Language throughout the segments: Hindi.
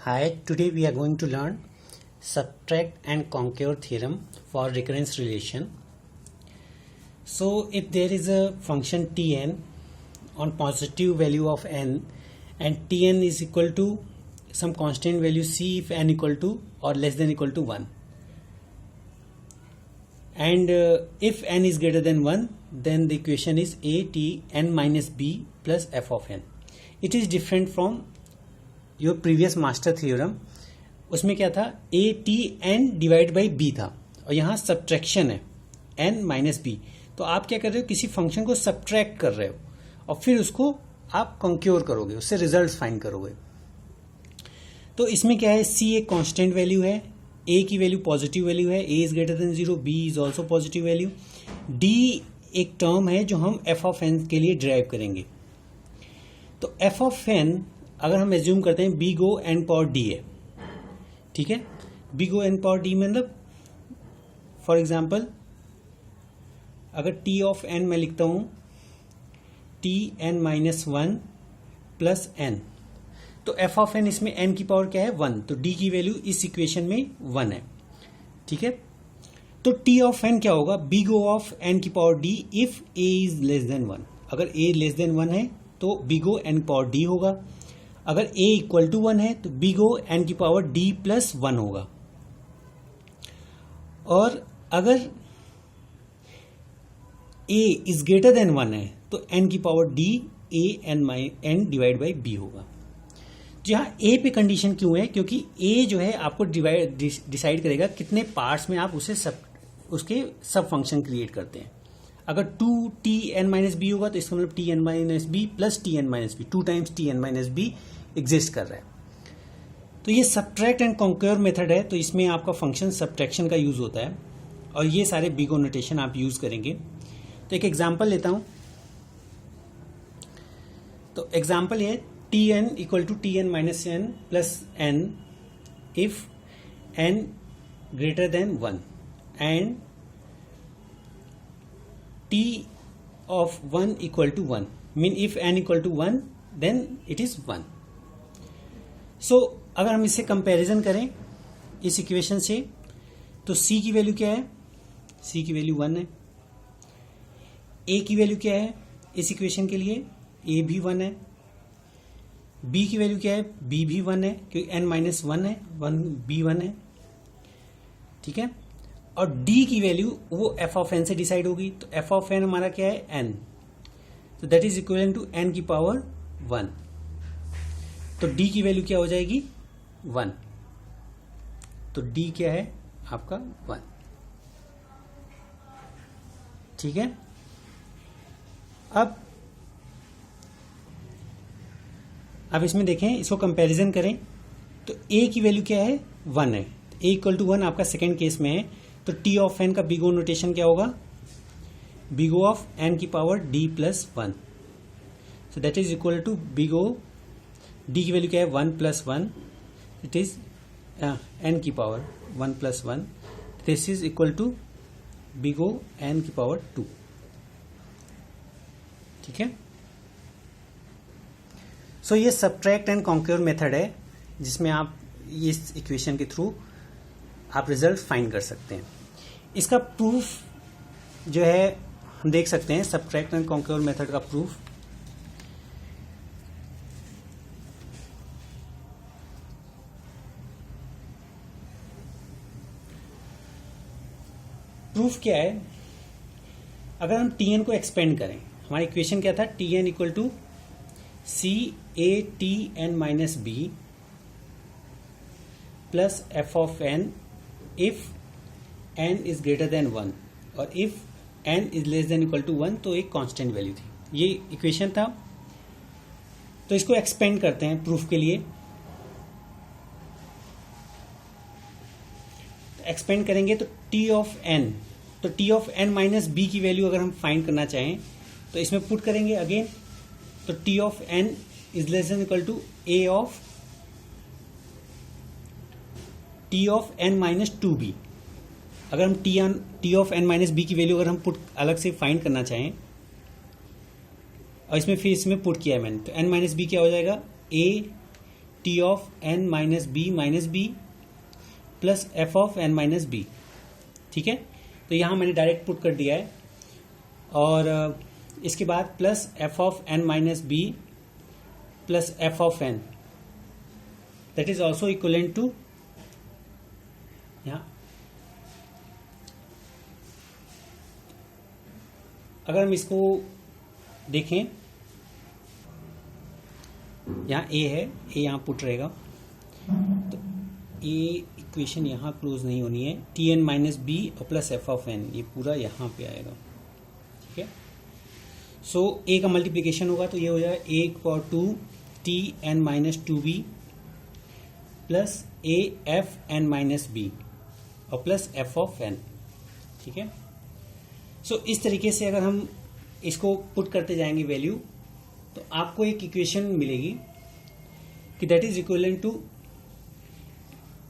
Hi, today we are going to learn subtract and conquer theorem for recurrence relation. So if there is a function Tn on positive value of n and Tn is equal to some constant value c if n equal to or less than equal to 1, and if n is greater than 1, then the equation is a t n minus b plus f of n. It is different from your previous master theorem. उसमें क्या था, a t n divide by b था और यहाँ सब्ट्रैक्शन है एन माइनस बी. तो आप क्या कर रहे हो, किसी फंक्शन को सब्ट्रैक्ट कर रहे हो और फिर उसको आप कंक्योर करोगे, उससे रिजल्ट फाइंड करोगे. तो इसमें क्या है, सी एक कांस्टेंट वैल्यू है, ए की वैल्यू पॉजिटिव वैल्यू है, A is greater than 0, B is also positive value, D एक टर्म है जो हम एफ ऑफ एन के लिए ड्राइव करेंगे. तो एफ ऑफ एन अगर हम एज्यूम करते हैं big O n power d है, ठीक है. Big O n power d मतलब फॉर एग्जाम्पल अगर टी ऑफ एन मैं लिखता हूं t N minus 1 plus n, तो एफ ऑफ एन इसमें एन की पावर क्या है 1, तो डी की वैल्यू इस इक्वेशन में 1 है, ठीक है. तो टी ऑफ एन क्या होगा, बी गो ऑफ एन की power D if a is less than 1. अगर ए लेस देन 1 है तो B O n power D होगा. अगर a इक्वल टू 1 है तो बी गो एन की पावर d प्लस 1 होगा. और अगर a इज ग्रेटर देन 1 है तो n की power d a n divide by b होगा. जहां a पे कंडीशन क्यों है, क्योंकि a जो है आपको डिसाइड करेगा कितने पार्ट्स में आप उसके सब फंक्शन क्रिएट करते हैं. अगर 2tn माइनस बी होगा तो इसका मतलब tn minus b plus tn minus b, 2 times tn minus b exist कर रहा है. तो ये सब्ट्रैक्ट एंड कॉन्क्योर मेथड है, तो इसमें आपका फंक्शन सब्ट्रैक्शन का यूज होता है और ये सारे बिगो नोटेशन आप यूज करेंगे. तो एक एग्जांपल लेता हूं. तो एग्जांपल ये tn equal to tn minus n plus n if n greater than 1 and t of 1 equal to 1, mean if n equal to 1 then it is 1. So अगर हम इससे कंपैरिजन करें इस इक्वेशन से, तो c की वैल्यू क्या है, c की वैल्यू 1 है. a की वैल्यू क्या है इस इक्वेशन के लिए, a भी 1 है. b की वैल्यू क्या है, b भी 1 है क्योंकि n माइनस 1 है, 1 b 1 है, ठीक है. और d की वैल्यू वो f ऑफ n से डिसाइड होगी. तो f ऑफ n हमारा क्या है n, तो that is equal to n की पावर 1. तो d की वैल्यू क्या हो जाएगी 1. तो d क्या है आपका 1, ठीक है. अब इसमें देखें, इसको कंपैरिजन करें तो a की वैल्यू क्या है 1 है, a इक्वल टू 1 आपका सेकेंड केस में है. तो टी ऑफ एन का बिगो नोटेशन क्या होगा, बिगो ऑफ एन की power d plus 1. So that is equal to big O, d की वैल्यू क्या है 1 प्लस 1, इट इज एन की power 1 plus 1. This is equal to big O n की पावर 2, ठीक है. सो ये सब्ट्रैक्ट एंड कॉन्क्योर मेथड है जिसमें आप इस इक्वेशन के थ्रू आप रिजल्ट फाइंड कर सकते हैं. इसका प्रूफ जो है हम देख सकते हैं, सब्ट्रैक्ट एंड कॉन्क्योर मेथड का प्रूफ. प्रूफ क्या है, अगर हम tn को एक्सपेंड करें, हमारी इक्वेशन क्या था, tn equal to c a t N minus b plus F of n if n is greater than 1 और if n is less than equal to 1, तो एक कांस्टेंट वैल्यू थी. ये इक्वेशन था. तो इसको एक्सपेंड करते हैं प्रूफ के लिए. एक्सपेंड करेंगे तो t ऑफ n, तो t of n minus b की वैल्यू अगर हम फाइंड करना चाहें तो इसमें पुट करेंगे अगेन. तो t of n is less than equal to a of t of n minus 2b. अगर हम t of n minus b की वैल्यू अगर हम पुट अलग से फाइंड करना चाहें और इसमें फिर इसमें पुट किया है मैंने, तो n माइनस बी क्या हो जाएगा, a t of n minus b plus F of n minus b. ठीक है, तो यहाँ मैंने डायरेक्ट पुट कर दिया है, और इसके बाद plus F of n minus b plus F of n, that is also equivalent to, यहाँ अगर हम इसको देखें, यहाँ ए है, ए यहाँ पुट रहेगा, तो ए इक्वेशन यहाँ क्लोज नहीं होनी है, टी एन माइनस बी और प्लस एफ ऑफ एन, ये पूरा यहाँ पे आएगा। ठीक है, सो ए का मल्टीप्लिकेशन होगा तो ये हो जाएगा A power 2 T N minus 2b plus A F N minus B और प्लस एफ ऑफ एन। ठीक है, सो इस तरीके से अगर हम इसको पुट करते जाएंगे वैल्यू, तो आपको एक इक्वेशन मिलेगी कि दैट इज इक्वलेंट टू,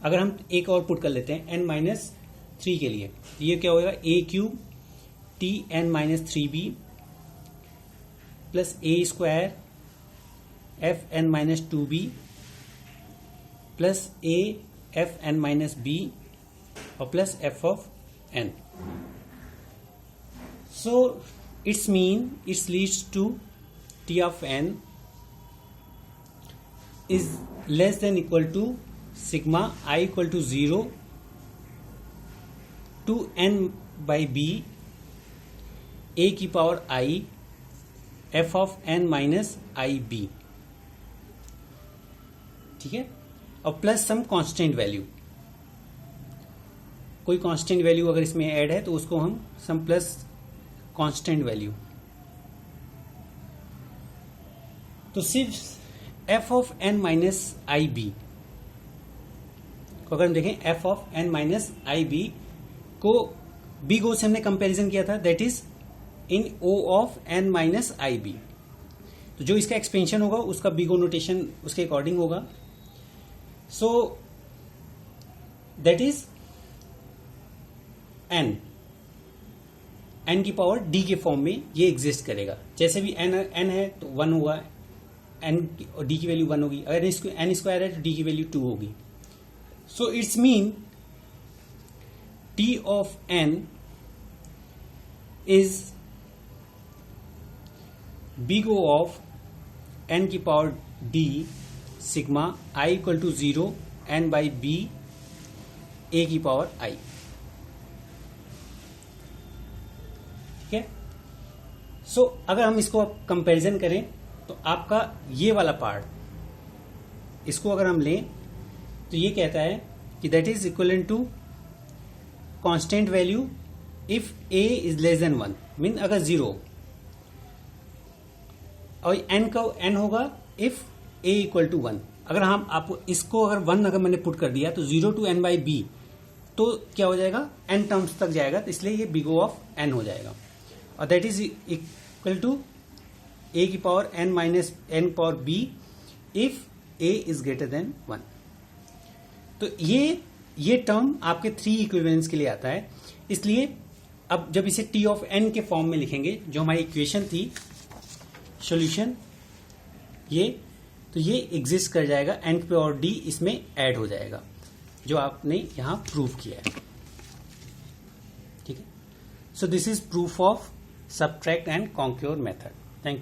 अगर हम एक और पुट कर लेते हैं एन माइनस 3 के लिए, ये क्या होगा, A cube T N minus 3b plus A square F N minus 2b plus A F N minus B और plus F of N. So it's mean it leads to t of n is less than equal to sigma I equal to 0 to n by b a की power I f of n minus i b. ठीक है, और प्लस सम कांस्टेंट वैल्यू, कोई कांस्टेंट वैल्यू अगर इसमें ऐड है तो उसको हम सम प्लस कांस्टेंट वैल्यू। तो सिर्फ f of n minus i b को अगर हम देखें, f of n minus i b को बिग ओ से हमने कंपैरिजन किया था, that is in O of n minus i b. तो जो इसका एक्सपेंशन होगा उसका बिग ओ नोटेशन उसके अकॉर्डिंग होगा। सो दैट इज एन की पावर डी के फॉर्म में ये एग्जिस्ट करेगा। जैसे भी एन है तो 1 होगा, एन और डी की वैल्यू 1 होगी, अगर एन स्क्वायर है तो डी की वैल्यू 2 होगी। So it's mean T of N is big O of N की power D sigma I equal to 0 N by B A की पावर आई। सो अगर हम इसको कंपैरिजन करें तो आपका ये वाला पार्ट, इसको अगर हम लें तो ये कहता है कि that is equivalent to constant value if a is less than 1, mean अगर 0, और एन का एन होगा इफ ए इक्वल टू 1। अगर हम आपको इसको अगर 1 अगर मैंने पुट कर दिया तो 0 टू एन बाई बी, तो क्या हो जाएगा, एन टर्म्स तक जाएगा, तो इसलिए ये बिग ओ ऑफ एन हो जाएगा, और that is equal to a की power n minus n power b if a is greater than 1। तो ये टर्म आपके 3 इक्विवेलेंस के लिए आता है। इसलिए अब जब इसे टी ऑफ एन के फॉर्म में लिखेंगे, जो हमारी इक्वेशन थी सॉल्यूशन ये, तो ये एग्जिस्ट कर जाएगा, एन की पावर डी इसमें ऐड हो जाएगा, जो आपने यहां प्रूव किया है। ठीक है, so this is proof of subtract and conquer method.